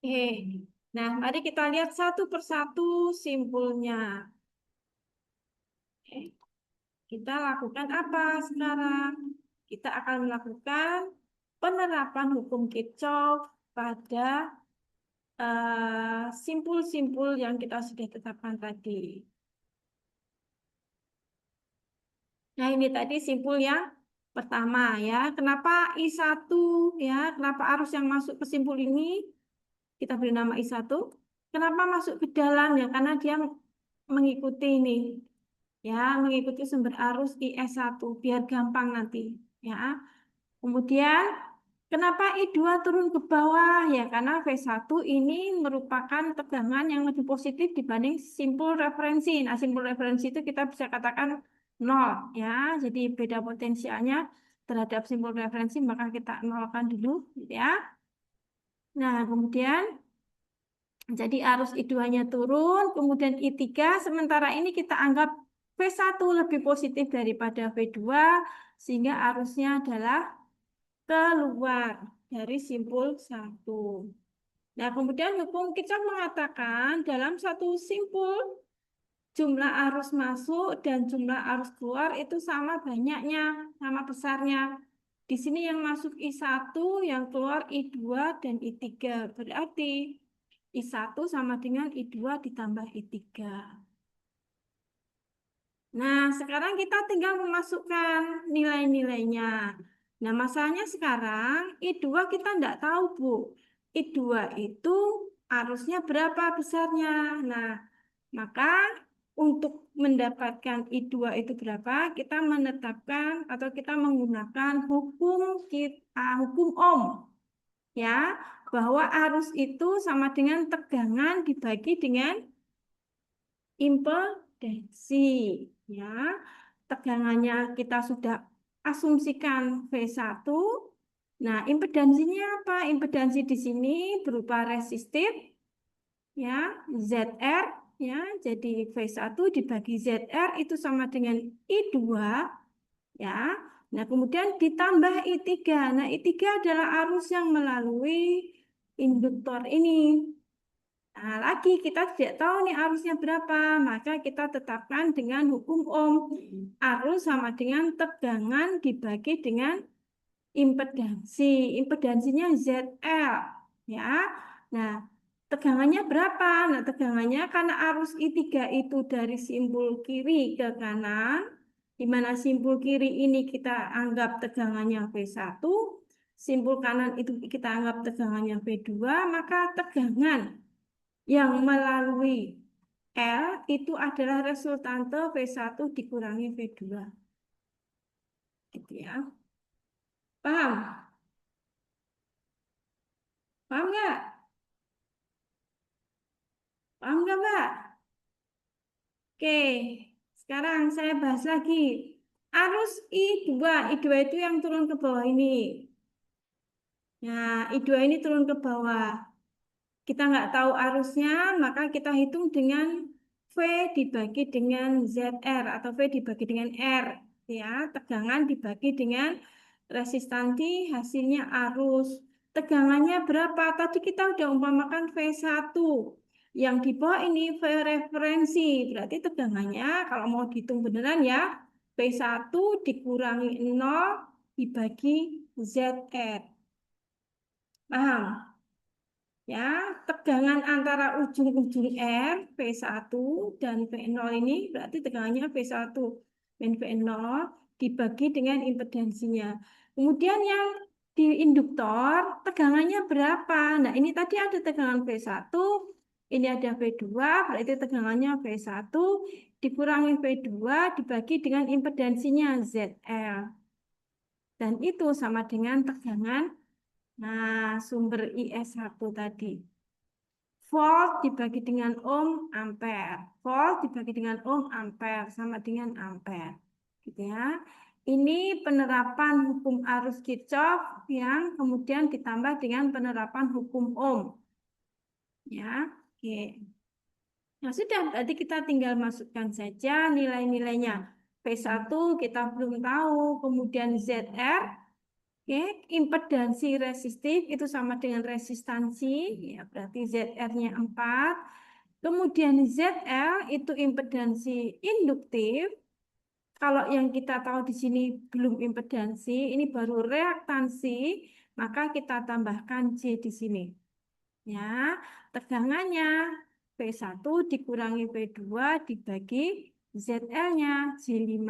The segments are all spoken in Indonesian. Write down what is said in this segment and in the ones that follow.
Oke. Nah, mari kita lihat satu persatu simpulnya. Oke. Kita lakukan apa sekarang? Kita akan melakukan penerapan hukum Kirchhoff pada simpul-simpul yang kita sudah tetapkan tadi. Nah, ini tadi simpul yang pertama ya. Kenapa I1 ya? Kenapa arus yang masuk ke simpul ini kita beri nama I1? Kenapa masuk ke dalam ya? Karena dia mengikuti ini ya, mengikuti sumber arus IS1 biar gampang nanti ya. Kemudian kenapa I2 turun ke bawah ya? Karena V1 ini merupakan tegangan yang lebih positif dibanding simpul referensi. Nah, simpul referensi itu kita bisa katakan nol ya. Jadi beda potensialnya terhadap simpul referensi maka kita nolkan dulu gitu ya. Nah, kemudian jadi arus I2-nya turun, kemudian I3 sementara ini kita anggap V1 lebih positif daripada V2 sehingga arusnya adalah keluar dari simpul satu. Nah, kemudian hukum Kirchhoff mengatakan dalam satu simpul jumlah arus masuk dan jumlah arus keluar itu sama banyaknya, sama besarnya. Di sini yang masuk I1, yang keluar I2 dan I3. Berarti I1 sama dengan I2 ditambah I3. Nah, sekarang kita tinggal memasukkan nilai-nilainya. Nah, masalahnya sekarang I2 kita tidak tahu, Bu. I2 itu arusnya berapa besarnya. Nah, maka untuk mendapatkan I2 itu berapa, kita menetapkan atau kita menggunakan hukum Ohm ya, bahwa arus itu sama dengan tegangan dibagi dengan impedansi ya. Tegangannya kita sudah asumsikan V1. Nah, impedansinya apa? Impedansi di sini berupa resistif ya, ZR ya. Jadi V1 dibagi ZR itu sama dengan I2 ya. Nah, kemudian ditambah I3. Nah, I3 adalah arus yang melalui induktor ini. Nah, lagi kita tidak tahu nih arusnya berapa, maka kita tetapkan dengan hukum Ohm. Arus sama dengan tegangan dibagi dengan impedansi. Impedansinya ZL, ya. Nah, tegangannya berapa? Nah, tegangannya karena arus I3 itu dari simpul kiri ke kanan, di mana simpul kiri ini kita anggap tegangannya V1, simpul kanan itu kita anggap tegangannya V2, maka tegangan yang melalui L itu adalah resultante V1 dikurangi V2. Gitu ya. Paham? Paham nggak? Paham nggak, Mbak? Oke, sekarang saya bahas lagi. Arus I2 itu yang turun ke bawah ini. Nah, I2 ini turun ke bawah. Kita nggak tahu arusnya, maka kita hitung dengan V dibagi dengan ZR atau V dibagi dengan R. Ya, tegangan dibagi dengan resistansi, hasilnya arus. Tegangannya berapa? Tadi kita udah umpamakan V1. Yang di bawah ini V referensi. Berarti tegangannya kalau mau dihitung beneran ya, V1 dikurangi 0 dibagi ZR. Paham? Ya, tegangan antara ujung-ujung R, V1 dan V0 ini berarti tegangannya V1 dan V0 dibagi dengan impedansinya. Kemudian yang di induktor tegangannya berapa? Nah, ini tadi ada tegangan V1, ini ada V2, berarti tegangannya V1 dikurangi V2 dibagi dengan impedansinya ZL. Dan itu sama dengan tegangan sumber IS1 tadi. Volt dibagi dengan ohm ampere. Volt dibagi dengan ohm ampere sama dengan ampere. Gitu ya. Ini penerapan hukum arus Kirchhoff yang kemudian ditambah dengan penerapan hukum ohm. Ya, oke. Nah, sudah, berarti kita tinggal masukkan saja nilai-nilainya. V1 kita belum tahu, kemudian ZR Oke, impedansi resistif itu sama dengan resistansi, ya berarti ZR-nya 4. Kemudian ZL itu impedansi induktif. Kalau yang kita tahu di sini belum impedansi, ini baru reaktansi, maka kita tambahkan J di sini. Ya, tegangannya P1 dikurangi P2 dibagi ZL-nya J5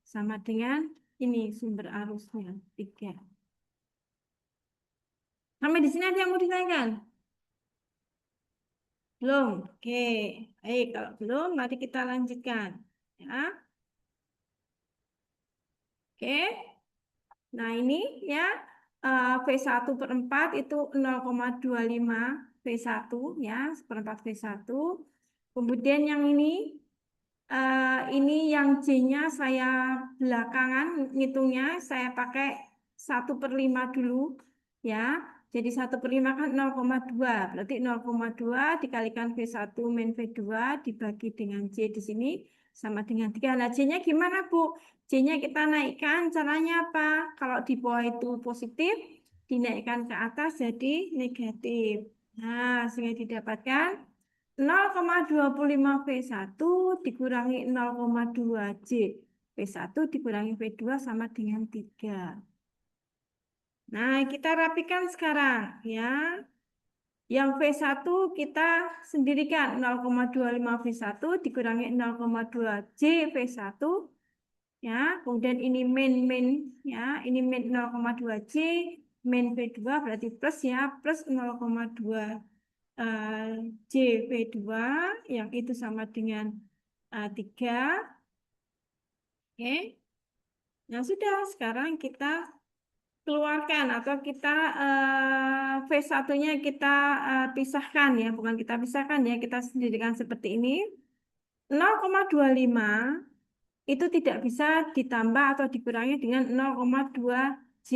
sama dengan ini sumber arusnya 3. Sampai di sini ada yang mau ditanyakan? Belum? Oke. Baik, kalau belum mari kita lanjutkan. Ya. Oke. Nah, ini ya V1/4 itu 0,25 V1 ya, seperempat V1. Kemudian yang ini yang J-nya saya belakangan ngitungnya saya pakai 1/5 dulu ya. Jadi 1/5 kan 0,2. Berarti 0,2 dikalikan V1 min V2 dibagi dengan J di sini sama dengan 3. Nah, J-nya gimana, Bu? J-nya kita naikkan, caranya apa? Kalau di bawah itu positif, dinaikkan ke atas jadi negatif. Nah, sehingga didapatkan 0,25 V1 dikurangi 0,2 J. V1 dikurangi V2 sama dengan 3. Nah, kita rapikan sekarang ya. Yang V1 kita sendirikan 0,25 V1 dikurangi 0,2 J V1 ya. Kemudian ini min ya, ini min 0,2 J min V2 berarti plus ya, plus 0,2 JV2 yang itu sama dengan 3. Oke. Nah, sudah sekarang kita keluarkan atau kita V1-nya kita pisahkan ya, bukan kita pisahkan ya, kita sendirikan seperti ini. 0,25 itu tidak bisa ditambah atau dikurangi dengan 0,2 J.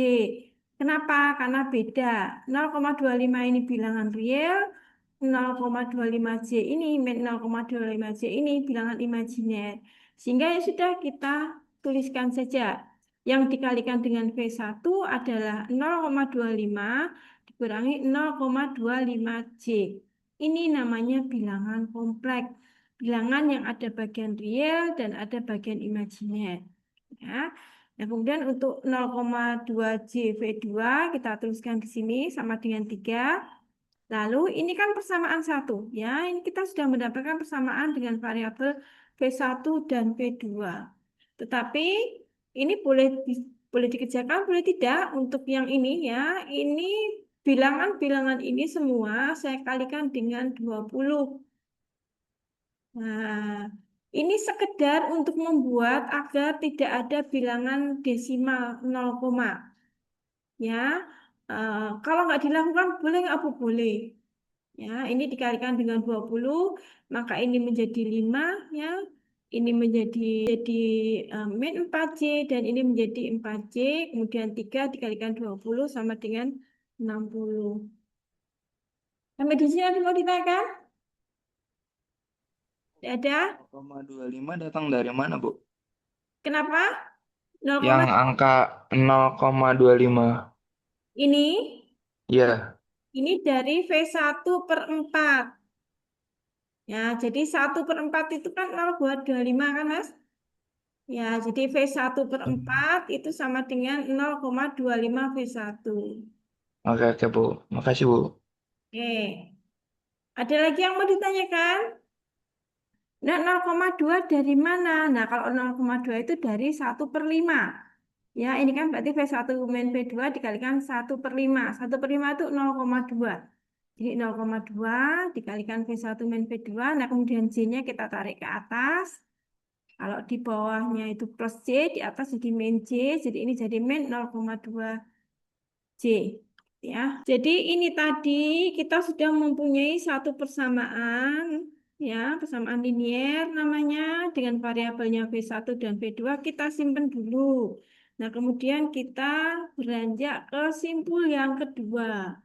Kenapa? Karena beda. 0,25 ini bilangan real, 0,25 J ini, min 0,25 J ini bilangan imajiner. Sehingga ya sudah kita tuliskan saja. Yang dikalikan dengan V1 adalah 0,25 dikurangi 0,25 J. Ini namanya bilangan kompleks. Bilangan yang ada bagian real dan ada bagian imajiner. Ya. Nah, kemudian untuk 0,2 JV2 kita tuliskan di sini sama dengan 3. Lalu ini kan persamaan satu. Ya, ini kita sudah mendapatkan persamaan dengan variabel V1 dan V2. Tetapi ini boleh dikerjakan, boleh tidak. Untuk yang ini ya, ini bilangan-bilangan ini semua saya kalikan dengan 20. Nah, ini sekedar untuk membuat agar tidak ada bilangan desimal 0, ya. Kalau nggak dilakukan boleh nggak Bu? Boleh. Ya, ini dikalikan dengan 20, maka ini menjadi 5 ya. Ini menjadi min 4J dan ini menjadi 4J, kemudian 3 dikalikan 20 sama dengan 60. Sampai di sini ada mau ditanyakan? Tidak ada? 0,25 datang dari mana, Bu? Kenapa? 0, Yang angka 0,25. ini Ya, Ini dari V1/4. Ya, jadi 1/4 itu kan 0,25 kan, Mas? Ya, jadi V1/4 itu sama dengan 0,25 V1. oke oke Bu. Makasih Bu. Oke. Ada lagi yang mau ditanyakan? Nah, 0,2 dari mana? Nah, kalau 0,2 itu dari 1/5. Ya, ini kan berarti V1 min V2 dikalikan 1/5. 1/5 itu 0,2. Jadi 0,2 dikalikan V1 min V2. Nah, kemudian J-nya kita tarik ke atas. Kalau di bawahnya itu plus J, di atas jadi min J. Jadi ini jadi min 0,2 J. Ya, jadi ini tadi kita sudah mempunyai satu persamaan, ya, persamaan linier namanya dengan variabelnya V1 dan V2 kita simpan dulu. Nah, kemudian kita beranjak ke simpul yang kedua.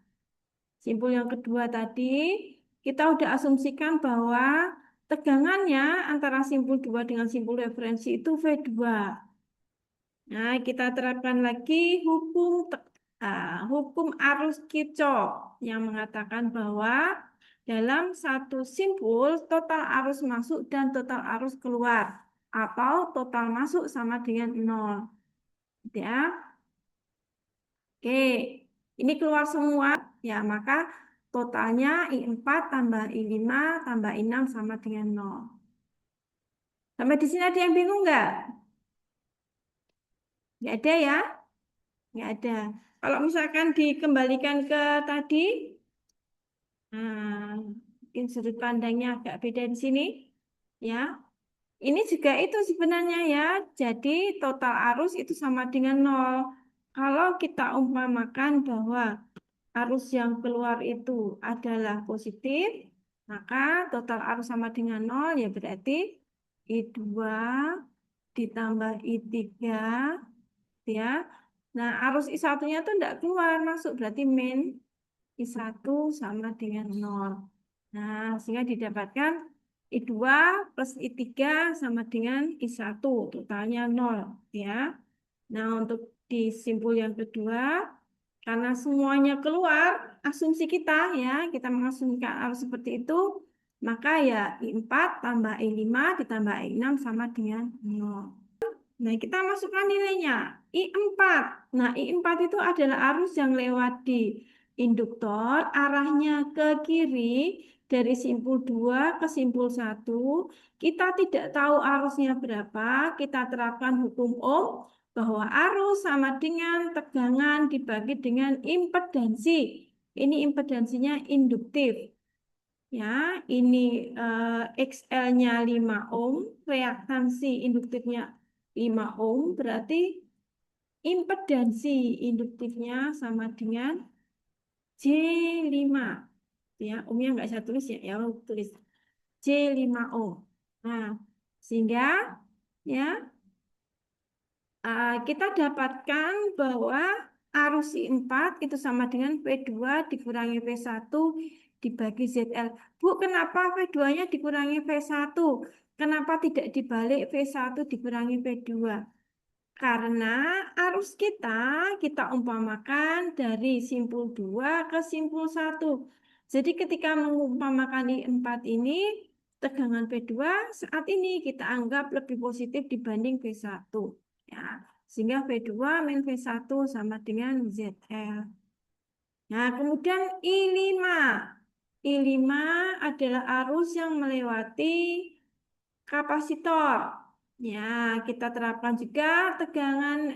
Simpul yang kedua tadi, kita udah asumsikan bahwa tegangannya antara simpul 2 dengan simpul referensi itu V2. Nah, kita terapkan lagi hukum hukum arus Kirchhoff yang mengatakan bahwa dalam satu simpul total arus masuk dan total arus keluar atau total masuk sama dengan nol. Ya, oke. Ini keluar semua ya, maka totalnya I4 tambah I5 tambah I6 sama dengan nol. Sampai di sini ada yang bingung nggak? Nggak ada ya? Nggak ada. Kalau misalkan dikembalikan ke tadi, nah, mungkin sudut pandangnya agak beda di sini, ya. Ini juga itu sebenarnya ya. Jadi total arus itu sama dengan nol. Kalau kita umpamakan bahwa arus yang keluar itu adalah positif, maka total arus sama dengan nol, ya berarti I2 ditambah I3, ya. Nah, arus I1-nya itu tidak keluar, masuk berarti min I1 sama dengan nol. Nah, sehingga didapatkan I2 plus I3 sama dengan I1, totalnya nol, ya. Nah, untuk di simpul yang kedua, karena semuanya keluar, asumsi kita ya, kita mengasumsikan arus seperti itu, maka ya I4 tambah I5 ditambah I6 sama dengan nol. Nah, kita masukkan nilainya. I4. Nah, I4 itu adalah arus yang lewat di induktor, arahnya ke kiri, dari simpul 2 ke simpul 1. Kita tidak tahu arusnya berapa, kita terapkan hukum Ohm, bahwa arus sama dengan tegangan dibagi dengan impedansi. Ini impedansinya induktif. Ya, ini XL-nya 5 ohm, reaktansi induktifnya 5 ohm, berarti impedansi induktifnya sama dengan J5. Ya, ohmnya nggak saya tulis ya, ya tulis J5 ohm. Nah, sehingga ya kita dapatkan bahwa arus I4 itu sama dengan V2 dikurangi V1 dibagi ZL. Bu, kenapa V2-nya dikurangi V1? Kenapa tidak dibalik V1 dikurangi V2? Karena arus kita umpamakan dari simpul 2 ke simpul 1. Jadi ketika mengumpamakan I4 ini, tegangan V2 saat ini kita anggap lebih positif dibanding V1. Ya, sehingga V2 min V1 sama dengan ZL. Nah, kemudian I5. I5 adalah arus yang melewati kapasitor. Ya, kita terapkan juga tegangan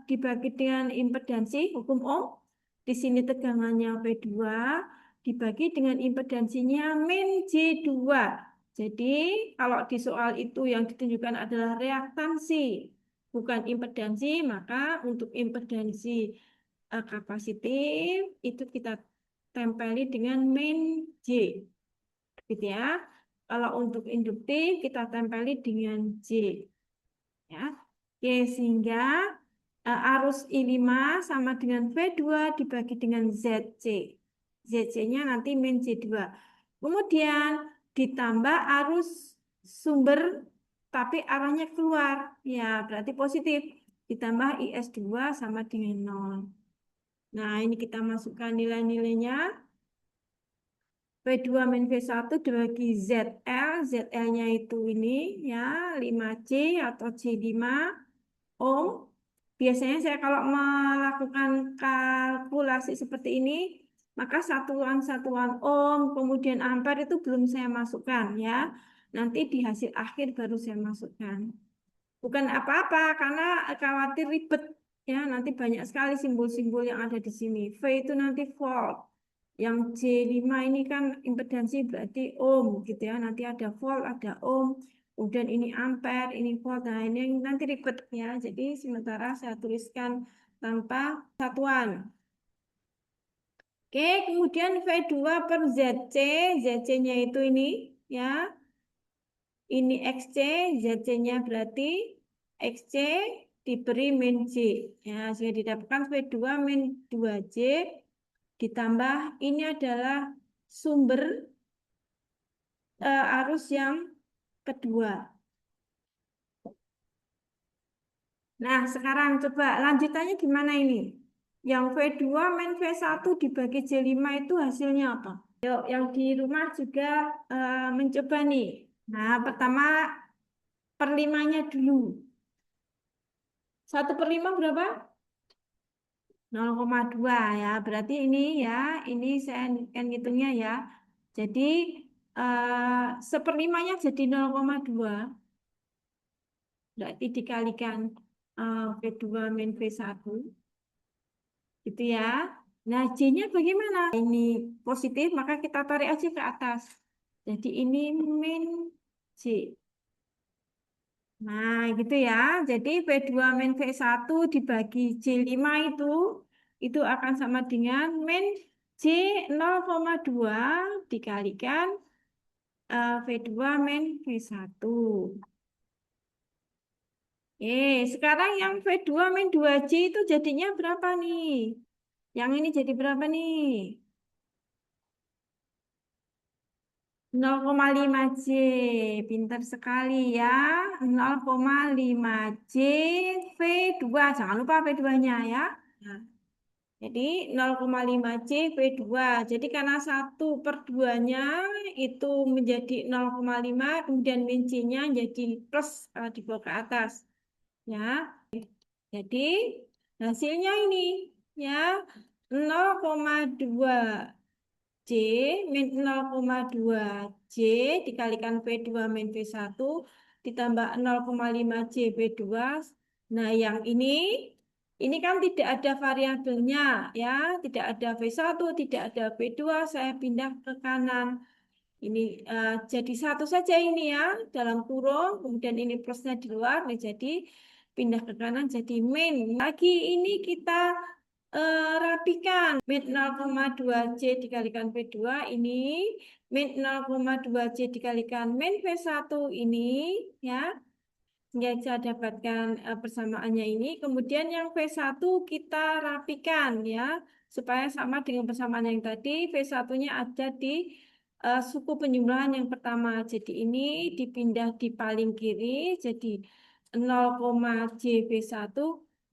dibagi dengan impedansi hukum Ohm. Di sini tegangannya V2 dibagi dengan impedansinya min J2. Jadi, kalau di soal itu yang ditunjukkan adalah reaktansi, bukan impedansi, maka untuk impedansi kapasitif itu kita tempeli dengan min J. Gitu ya. Kalau untuk induktif kita tempeli dengan J. Ya. Oke, sehingga arus I5 sama dengan V2 dibagi dengan ZC. ZC-nya nanti min J2. Kemudian ditambah arus sumber tapi arahnya keluar. Ya, berarti positif. Ditambah IS2 sama dengan 0. Nah, ini kita masukkan nilai-nilainya. V2 min V1 dibagi ZL. ZL-nya itu ini ya 5C atau C5 ohm. Biasanya saya kalau melakukan kalkulasi seperti ini, maka satuan-satuan ohm, kemudian ampere itu belum saya masukkan ya. Nanti di hasil akhir baru saya masukkan. Bukan apa-apa karena khawatir ribet ya, nanti banyak sekali simbol-simbol yang ada di sini. V itu nanti volt. Yang J5 ini kan impedansi berarti ohm gitu ya. Nanti ada volt, ada ohm. Kemudian ini ampere, ini volt. Nah, ini nanti ribet ya. Jadi sementara saya tuliskan tanpa satuan. Oke, kemudian V2 per ZC. ZC-nya itu ini ya. Ini XC, ZC-nya berarti XC diberi min J. Ya, sehingga didapatkan V2 min 2J ditambah ini adalah sumber arus yang kedua. Nah, sekarang coba lanjutannya gimana ini? Yang V2 min V1 dibagi J5 itu hasilnya apa? Yuk, yang di rumah juga mencoba nih. Nah, pertama per limanya dulu. 1/5 berapa? 0,2 ya. Berarti ini ya, ini saya kan ngitungnya ya. Jadi 1/5-nya jadi 0,2. Berarti dikalikan V2 min V1. Gitu ya. Nah, J-nya bagaimana? Ini positif, maka kita tarik aja ke atas. Jadi ini min J. Nah, gitu ya. Jadi V2 min V1 dibagi J5 itu akan sama dengan min J 0,2 dikalikan V2 min V1. Sekarang yang V2 min 2J itu jadinya berapa nih? Yang ini jadi berapa nih? 0,5 J. Pintar sekali ya. 0,5 J V2. Jangan lupa V2-nya ya. Nah, jadi 0,5 J V2. Jadi karena 1/2-nya itu menjadi 0,5, kemudian min J-nya jadi plus dibawa ke atas. Ya. Jadi hasilnya ini ya 0,2 J min 0,2 J dikalikan V2 min V1 ditambah 0,5 J V2. Nah, yang ini kan tidak ada variabelnya ya, tidak ada V1, tidak ada V2, saya pindah ke kanan. Ini jadi satu saja ini ya, dalam kurung, kemudian ini plusnya di luar, nih jadi pindah ke kanan jadi min. Lagi ini kita rapikan. Min 0,2 J dikalikan V2 ini, min 0,2 J dikalikan min V1 ini, ya. Ya, saya dapatkan persamaannya ini. Kemudian yang V1 kita rapikan ya, supaya sama dengan persamaan yang tadi. V1-nya ada di suku penjumlahan yang pertama. Jadi ini dipindah di paling kiri, jadi 0,JV1.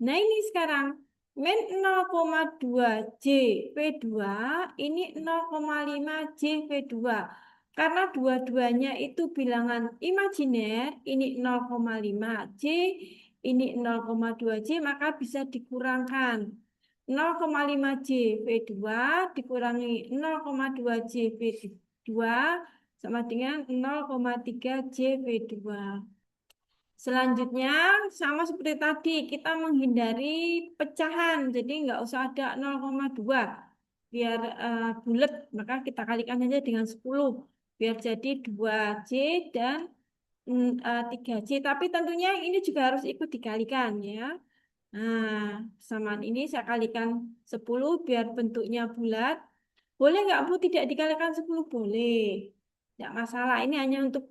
Nah ini sekarang, min 0,2 JV2, ini 0,5 JV2. Karena dua-duanya itu bilangan imajiner, ini 0,5 J, ini 0,2 J, maka bisa dikurangkan. 0,5 J V2 dikurangi 0,2 J V2 sama dengan 0,3 J V2. Selanjutnya, sama seperti tadi, kita menghindari pecahan. Jadi nggak usah ada 0,2. Biar bulat, maka kita kalikan saja dengan 10. Biar jadi 2J dan 3J. Tapi tentunya ini juga harus ikut dikalikan ya. Nah, persamaan ini saya kalikan 10 biar bentuknya bulat. Boleh nggak Bu tidak dikalikan 10? Boleh. Tidak masalah. Ini hanya untuk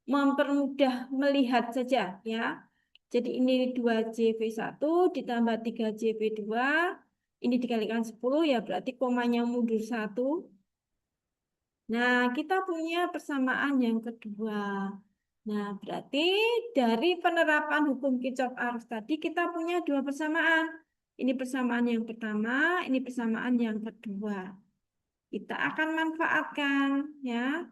mempermudah melihat saja ya. Jadi ini 2JV1 ditambah 3JV2. Ini dikalikan 10 ya berarti komanya mundur 1. Nah, kita punya persamaan yang kedua. Nah, berarti dari penerapan hukum Kirchhoff arus tadi kita punya dua persamaan. Ini persamaan yang pertama, ini persamaan yang kedua. Kita akan manfaatkan ya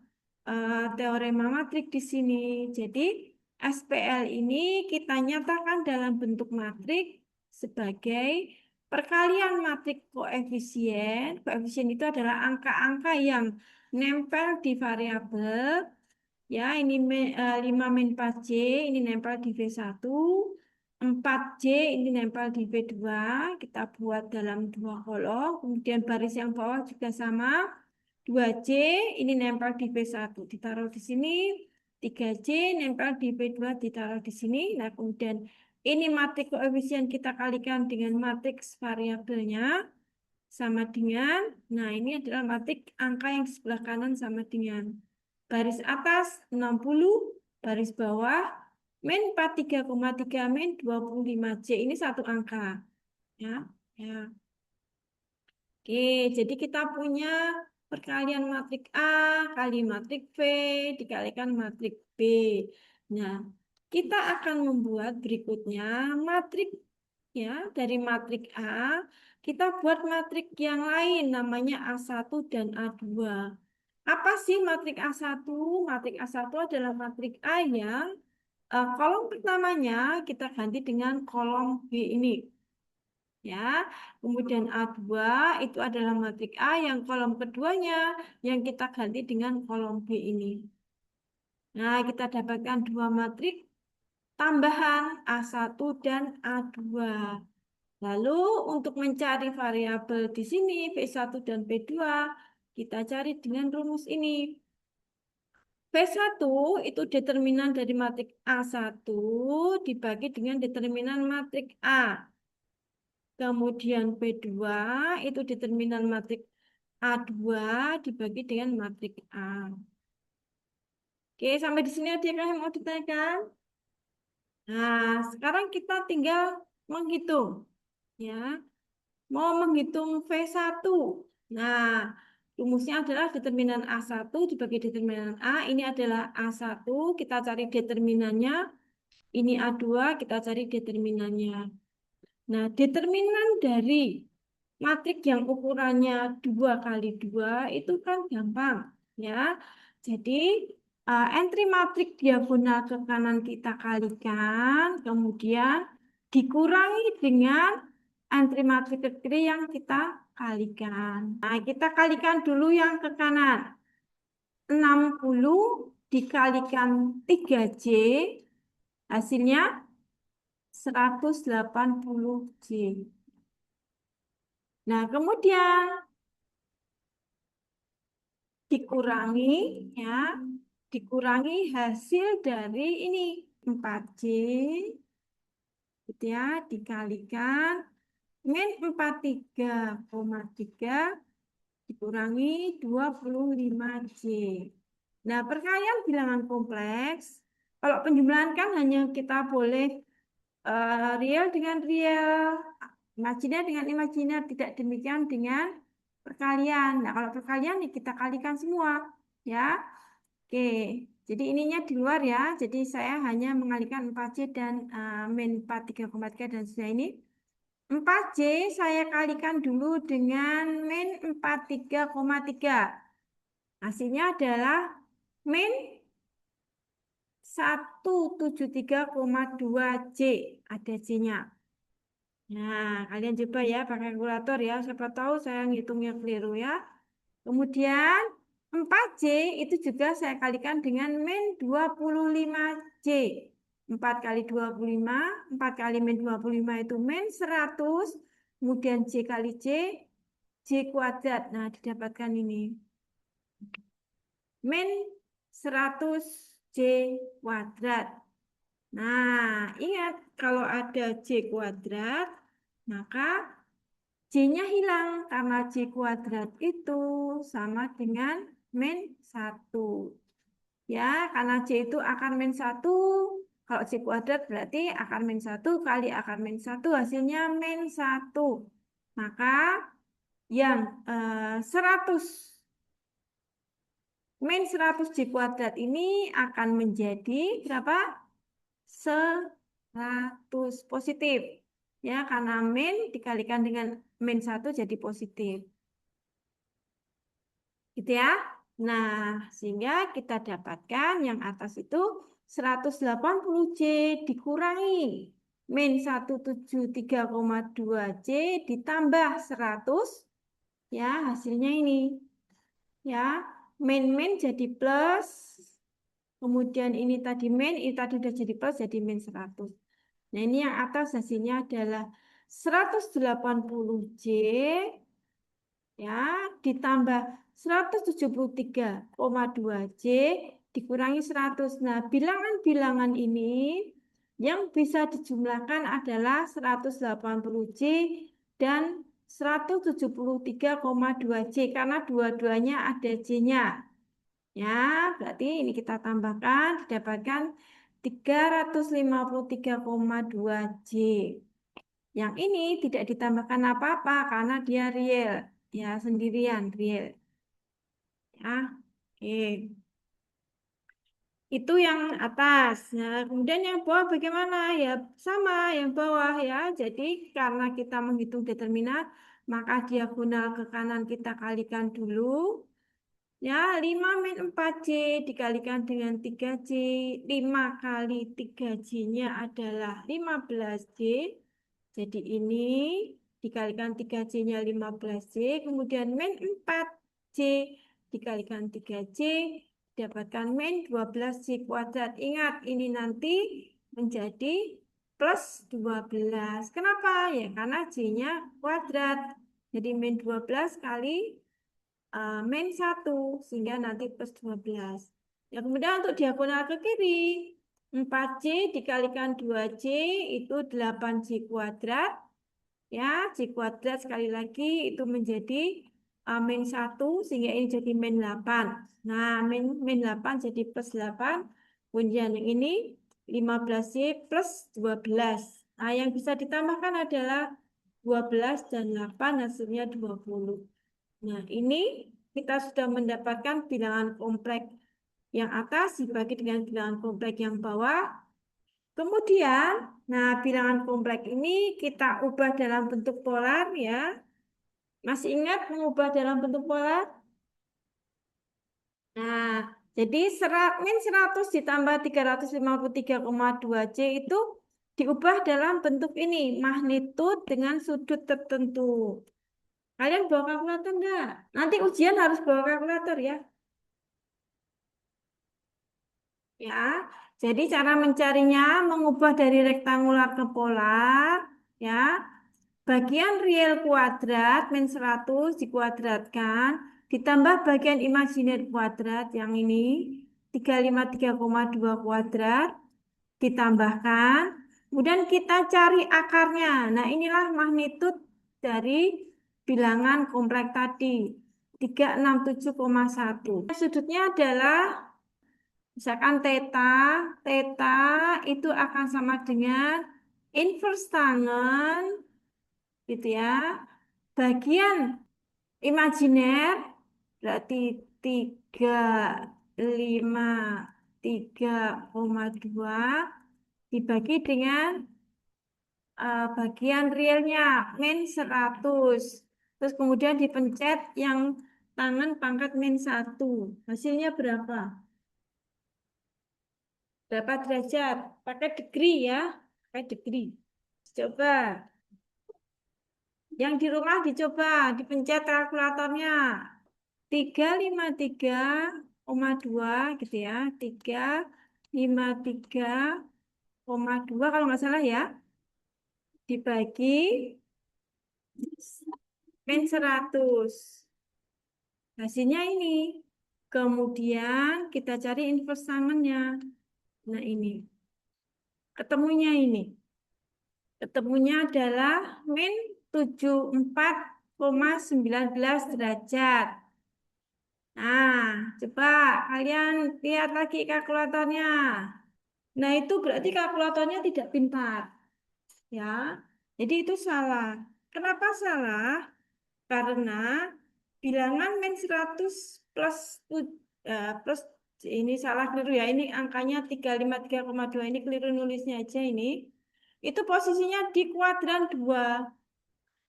teorema matrik di sini. Jadi SPL ini kita nyatakan dalam bentuk matrik sebagai perkalian matrik koefisien. Koefisien itu adalah angka-angka yang nempel di variabel. Ya, ini 5 min 4J, ini nempel di V1. 4J ini nempel di V2. Kita buat dalam dua kolom. Kemudian baris yang bawah juga sama. 2J ini nempel di V1 ditaruh di sini, 3J nempel di V2 ditaruh di sini. Nah, kemudian ini matriks koefisien kita kalikan dengan matriks variabelnya sama dengan, nah ini adalah matriks angka yang di sebelah kanan sama dengan baris atas 60, baris bawah min 43,3 min 25J ini satu angka ya. Ya. Oke, jadi kita punya perkalian matrik A kali matrik V dikalikan matrik B. Nah, kita akan membuat berikutnya matrik ya dari matrik A kita buat matrik yang lain namanya A1 dan A2. Apa sih matrik A1? Matrik A1 adalah matrik A yang kolom pertamanya kita ganti dengan kolom B ini. Ya, kemudian A2 itu adalah matrik A yang kolom keduanya yang kita ganti dengan kolom B ini. Nah, kita dapatkan dua matrik tambahan A1 dan A2. Lalu untuk mencari variabel di sini P1 dan P2, kita cari dengan rumus ini. P1 itu determinan dari matrik A1 dibagi dengan determinan matrik A. Kemudian P2 itu determinan matrik A2 dibagi dengan matrik A. Oke, sampai di sini ada yang mau ditanyakan? Nah, sekarang kita tinggal menghitung. Ya, mau menghitung V1. Nah, rumusnya adalah determinan A1 dibagi determinan A. Ini adalah A1, kita cari determinannya. Ini A2, kita cari determinannya. Nah, determinan dari matrik yang ukurannya 2 kali 2 itu kan gampang. Ya, jadi entry matrik diagonal ke kanan kita kalikan, kemudian dikurangi dengan entry matrik ke kiri yang kita kalikan. Nah, kita kalikan dulu yang ke kanan. 60 dikalikan 3J, hasilnya 180J. Nah, kemudian dikurangi ya, dikurangi hasil dari ini 4J gitu ya, dikalikan min 43,3 dikurangi 25J. Nah, perkalian bilangan kompleks, kalau penjumlahan kan hanya kita boleh real dengan real, imajiner dengan imajiner, tidak demikian dengan perkalian. Nah, kalau perkalian nih kita kalikan semua, ya. Oke, jadi ininya di luar ya. Jadi saya hanya mengalikan 4C dan min 43,3 dan sudah ini. 4C saya kalikan dulu dengan min 43,3. Hasilnya adalah min 173,2 J. Ada J-nya. Nah, kalian coba ya pakai kalkulator ya. Siapa tahu saya ngitungnya keliru ya. Kemudian 4J itu juga saya kalikan dengan min 25J. 4 kali 25, 4 kali min 25 itu min 100. Kemudian J kali J, J kuadrat. Nah, didapatkan ini. Min 100J kuadrat. Nah, ingat kalau ada J kuadrat, maka J-nya hilang karena J kuadrat itu sama dengan min 1. Ya, karena J itu akar min 1. Kalau J kuadrat berarti akar min 1 kali akar min 1 hasilnya min 1. Maka yang 100 min 100 J kuadrat ini akan menjadi berapa? 100 positif. Ya, karena min dikalikan dengan min 1 jadi positif. Gitu ya. Nah, sehingga kita dapatkan yang atas itu 180J dikurangi min 173,2J ditambah 100. Ya, hasilnya ini. Ya, min jadi plus. Kemudian ini tadi min, ini tadi udah jadi plus, jadi min 100. Nah, ini yang atas hasilnya adalah 180J ya ditambah 173,2J dikurangi 100. Nah, bilangan-bilangan ini yang bisa dijumlahkan adalah 180J dan 173,2J karena dua-duanya ada J-nya. Ya, berarti ini kita tambahkan didapatkan 353,2J. Yang ini tidak ditambahkan apa-apa karena dia real. Ya, sendirian real. Ya, oke. Itu yang atas. Nah, kemudian yang bawah bagaimana? Ya, sama yang bawah ya. Jadi karena kita menghitung determinan, Maka diagonal ke kanan kita kalikan dulu. Ya, 5 min 4C dikalikan dengan 3C. 5 kali 3C-nya adalah 15C. Jadi ini dikalikan 3C-nya 15C. Kemudian min 4C dikalikan 3C. Dapatkan min 12C kuadrat. Ingat, ini nanti menjadi plus 12. Kenapa? Ya, karena C-nya kuadrat. Jadi min 12 kali min 1 sehingga nanti plus 12. Ya, kemudian untuk diagonal ke kiri 4C dikalikan 2C itu 8C kuadrat. Ya, C kuadrat sekali lagi itu menjadi min 1 sehingga ini jadi min 8. Nah, min 8 jadi plus 8. Kemudian yang ini 15C plus 12. Nah, yang bisa ditambahkan adalah 12 dan 8 hasilnya 20. Nah, ini kita sudah mendapatkan bilangan kompleks yang atas dibagi dengan bilangan kompleks yang bawah. Kemudian, nah bilangan kompleks ini kita ubah dalam bentuk polar ya. Masih ingat mengubah dalam bentuk polar? Nah, jadi min 100 ditambah 353,2C itu diubah dalam bentuk ini, magnitud dengan sudut tertentu. Kalian bawa kalkulator enggak? Nanti ujian harus bawa kalkulator ya. Ya, jadi cara mencarinya mengubah dari rektangular ke polar, ya. Bagian real kuadrat min 100 dikuadratkan, ditambah bagian imajiner kuadrat yang ini 353,2 kuadrat, ditambahkan, kemudian kita cari akarnya. Nah, inilah magnitud dari bilangan kompleks tadi, 367,1. Sudutnya adalah misalkan theta, theta itu akan sama dengan inverse tangen, gitu ya. Bagian imajiner berarti 353,2 dibagi dengan bagian realnya min 100. Terus kemudian dipencet yang tangan pangkat min 1. Hasilnya berapa? Berapa derajat? Pakai degree ya. Pakai degree. Coba. Yang di rumah dicoba, dipencet kalkulatornya. 353,2 gitu ya. 353,2 kalau nggak salah ya. Dibagi min 100. Hasilnya ini. Kemudian kita cari inverse tangannya. Nah ini. Ketemunya ini. Ketemunya adalah min 74,19 derajat. Nah, coba kalian lihat lagi kalkulatornya. Nah, itu berarti kalkulatornya tidak pintar. Ya, jadi itu salah. Kenapa salah? Karena bilangan min 100 plus, plus ini salah keliru ya. Ini angkanya 353,2 ini keliru nulisnya aja ini. Itu posisinya di kuadran 2.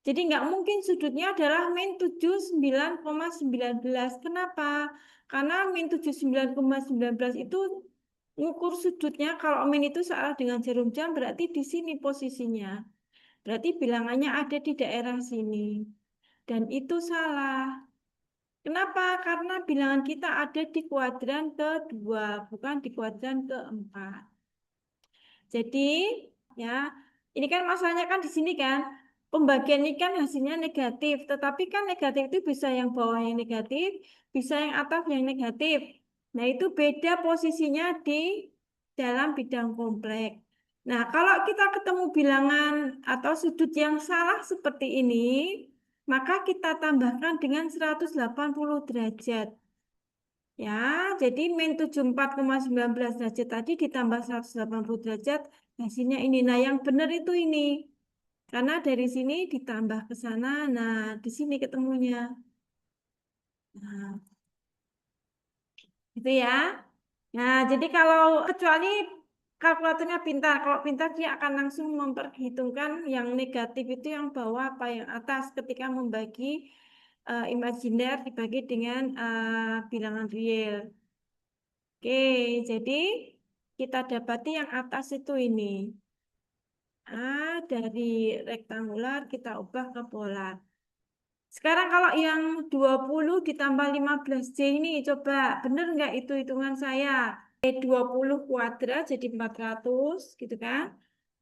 Jadi nggak mungkin sudutnya adalah min 79,19. Kenapa? Karena min 79,19 itu ngukur sudutnya kalau min itu salah dengan jarum jam berarti di sini posisinya. Berarti bilangannya ada di daerah sini. Dan itu salah. Kenapa? Karena bilangan kita ada di kuadran kedua, bukan di kuadran keempat. Jadi, ya, ini kan masalahnya kan di sini kan, pembagian ini kan hasilnya negatif, tetapi kan negatif itu bisa yang bawah yang negatif, bisa yang atas yang negatif. Nah, itu beda posisinya di dalam bidang kompleks. Nah, kalau kita ketemu bilangan atau sudut yang salah seperti ini, maka kita tambahkan dengan 180 derajat. Ya, jadi min 74,19 derajat tadi ditambah 180 derajat, hasilnya ini. Nah, yang benar itu ini. Karena dari sini ditambah ke sana, nah di sini ketemunya. Nah, itu ya. Nah, jadi kalau kecuali kalkulatornya pintar. Kalau pintar dia akan langsung memperhitungkan yang negatif itu yang bawah apa yang atas ketika membagi imajiner dibagi dengan bilangan real. Oke, jadi kita dapati yang atas itu ini. Dari rektangular kita ubah ke polar. Sekarang kalau yang 20 ditambah 15J ini coba bener nggak itu hitungan saya? 20 kuadrat jadi 400 gitu kan.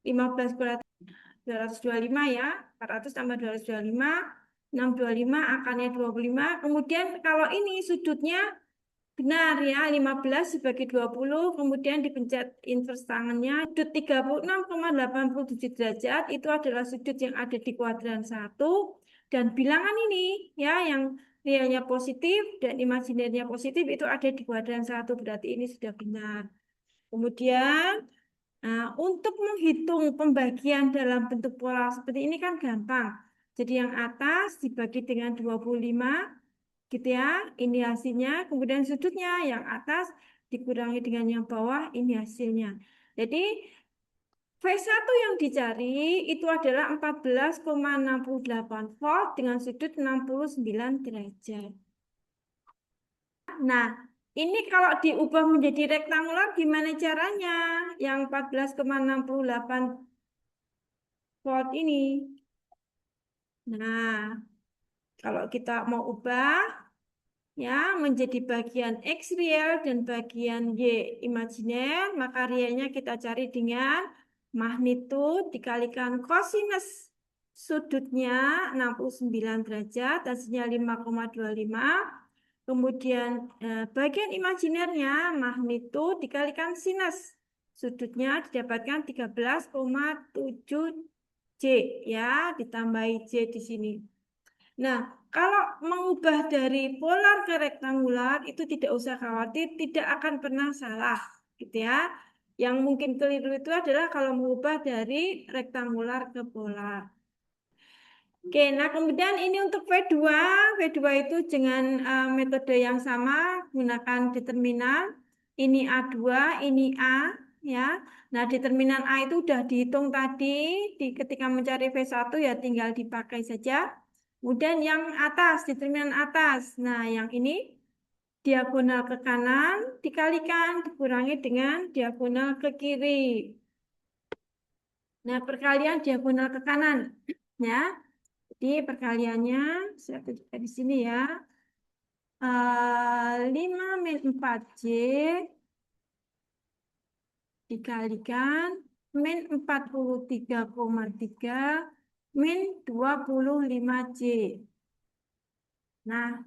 15 kuadrat 225 ya. 400 tambah 225 625 akarnya 25. Kemudian kalau ini sudutnya benar ya, 15 dibagi 20, kemudian dipencet inverse tangannya. Sudut 36,87 derajat itu adalah sudut yang ada di kuadran 1. Dan bilangan ini ya, yang realnya positif dan imajinernya positif itu ada di kuadran 1. Berarti ini sudah benar. Kemudian, untuk menghitung pembagian dalam bentuk pola seperti ini kan gampang. Jadi yang atas dibagi dengan 25 gitu ya, ini hasilnya. Kemudian sudutnya yang atas dikurangi dengan yang bawah, ini hasilnya. Jadi V1 yang dicari itu adalah 14,68 volt dengan sudut 69 derajat. Nah, ini kalau diubah menjadi rektangular gimana caranya? Yang 14,68 volt ini. Nah, kalau kita mau ubah ya menjadi bagian X real dan bagian Y imajiner, maka realnya kita cari dengan magnitud dikalikan kosinus sudutnya 69 derajat, hasilnya 5,25. Kemudian bagian imajinernya magnitud dikalikan sinus sudutnya didapatkan 13,7 J ya, ditambahi J di sini. Nah, kalau mengubah dari polar ke rektangular itu tidak usah khawatir, tidak akan pernah salah, gitu ya. Yang mungkin keliru itu adalah kalau mengubah dari rektangular ke polar. Oke, nah kemudian ini untuk V2. V2 itu dengan metode yang sama, gunakan determinan. Ini A2, ini A, ya. Nah, determinan A itu sudah dihitung tadi, ketika mencari V1 ya tinggal dipakai saja. Kemudian yang atas, determinan atas. Nah, yang ini diagonal ke kanan, dikalikan, dikurangi dengan diagonal ke kiri. Nah, perkalian diagonal ke kanan, ya. Jadi perkaliannya saya tunjukkan di sini ya. 5 min 4J dikalikan min 43,3 min 25J. Nah,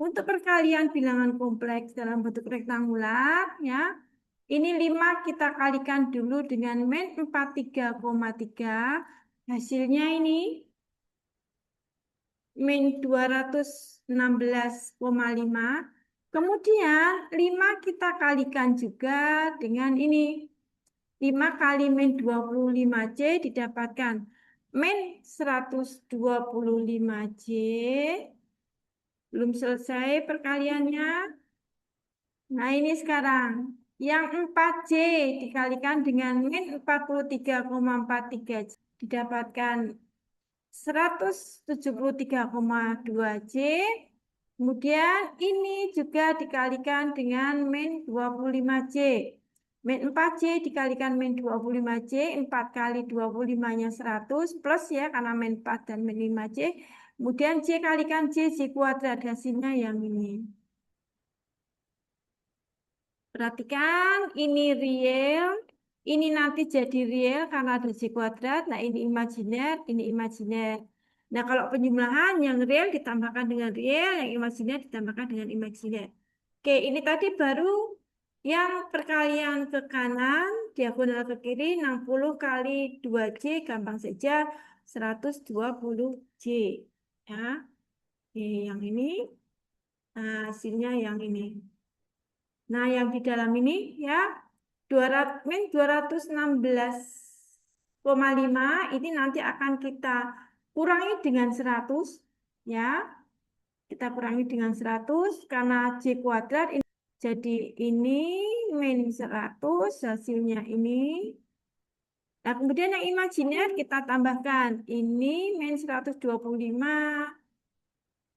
untuk perkalian bilangan kompleks dalam bentuk rektangular, ya, ini 5 kita kalikan dulu dengan min 43,3. Hasilnya ini min 216,5. Kemudian 5 kita kalikan juga dengan ini. 5 kali min 25J didapatkan min 125J. Belum selesai perkaliannya. Nah, ini sekarang. Yang 4J dikalikan dengan min 43,43 didapatkan 173,2 J. Kemudian ini juga dikalikan dengan min 25J. Min 4J dikalikan min 25J, 4 kali 25-nya 100, plus ya karena min 4 dan min 5J. Kemudian J kalikan J kuadrat, hasilnya yang ini. Perhatikan, ini real, ini nanti jadi real karena ada J kuadrat. Nah, ini imajiner, ini imajiner. Nah, kalau penjumlahan yang real ditambahkan dengan real, yang imajiner ditambahkan dengan imajiner. Oke, ini tadi baru yang perkalian ke kanan, diagonal ke kiri, 60 kali 2J, gampang saja, 120J. Ya. Oke, yang ini, hasilnya yang ini. Nah, yang di dalam ini ya 216,5 ini nanti akan kita kurangi dengan 100 ya. Kita kurangi dengan 100 karena J kuadrat ini. Jadi ini min 100, hasilnya ini. Nah, kemudian yang imajiner kita tambahkan. Ini min 125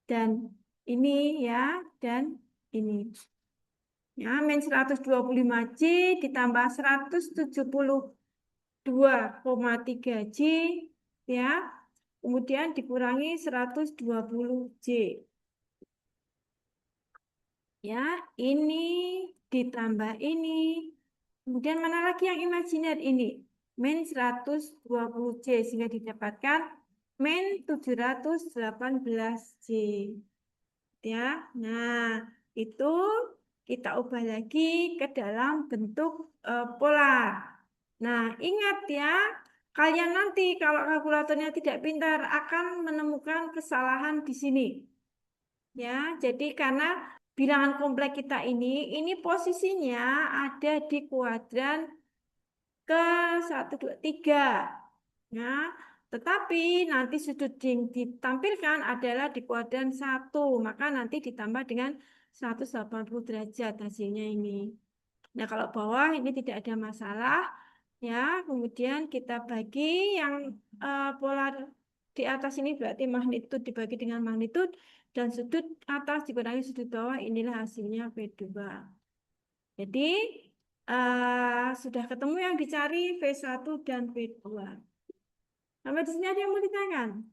dan ini ya, dan ini. Ya, min 125J ditambah 172,3J ya. Kemudian dikurangi 120J. Ya, ini ditambah ini. Kemudian mana lagi yang imajiner ini? Min 120J sehingga didapatkan min 718J. Ya. Nah, itu kita ubah lagi ke dalam bentuk polar. Nah, ingat ya, kalian nanti kalau kalkulatornya tidak pintar akan menemukan kesalahan di sini. Ya, jadi karena bilangan kompleks kita ini posisinya ada di kuadran ke 1, 2, 3. Ya, tetapi nanti sudut yang ditampilkan adalah di kuadran 1, maka nanti ditambah dengan 180 derajat hasilnya ini. Nah, kalau bawah ini tidak ada masalah, ya. Kemudian kita bagi yang polar di atas ini berarti magnitud dibagi dengan magnitud dan sudut atas dikurangi sudut bawah, inilah hasilnya V2. Jadi sudah ketemu yang dicari V1 dan V2. Sampai di sini ada yang mau ditanyakan?